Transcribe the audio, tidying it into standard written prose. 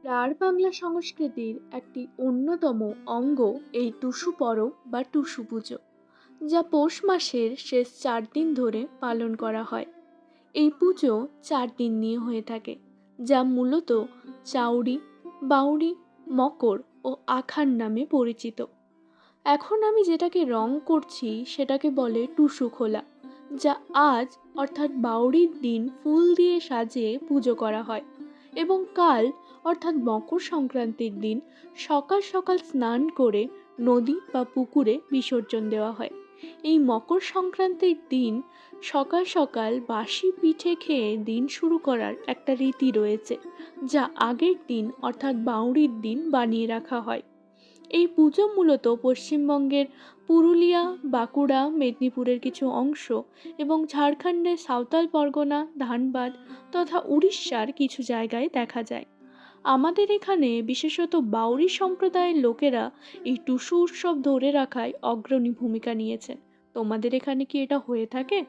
রাঢ় বাংলা সংস্কৃতির একটি অন্যতম অঙ্গ এই টুসু পরব বা টুসু পুজো, যা পৌষ মাসের শেষ 4 দিন ধরে পালন করা হয়। এই পুজো 4 দিন নিয়ে হয়ে থাকে, যা মূলত চাউরি, বাউরি, মকর ও আখান নামে পরিচিত। এখন আমি যেটাকে রং করছি সেটাকে বলে টুসু খোলা, যা আজ অর্থাৎ বাউরির দিন ফুল দিয়ে সাজিয়ে পুজো করা হয় এবং কাল অর্থাৎ মকর সংক্রান্তির দিন সকাল সকাল স্নান করে নদী বা পুকুরে বিসর্জন দেওয়া হয়। এই মকর সংক্রান্তির দিন সকাল সকাল বাসি পিঠে খেয়ে দিন শুরু করার একটা রীতি রয়েছে, যা আগের দিন অর্থাৎ বাউরির দিন বানিয়ে রাখা হয়। এই পুজো মূলত পশ্চিমবঙ্গের পুরুলিয়া, বাঁকুড়া, মেদিনীপুরের কিছু অংশ এবং ঝাড়খণ্ডের সাঁওতাল পরগনা, ধানবাদ তথা উড়িষ্যার কিছু জায়গায় দেখা যায়। আমাদের এখানে বিশেষত বাউরি সম্প্রদায়ের লোকেরা এই টুসু উৎসব ধরে রাখায় অগ্রণী ভূমিকা নিয়েছেন। তোমাদের এখানে কি এটা হয়ে থাকে?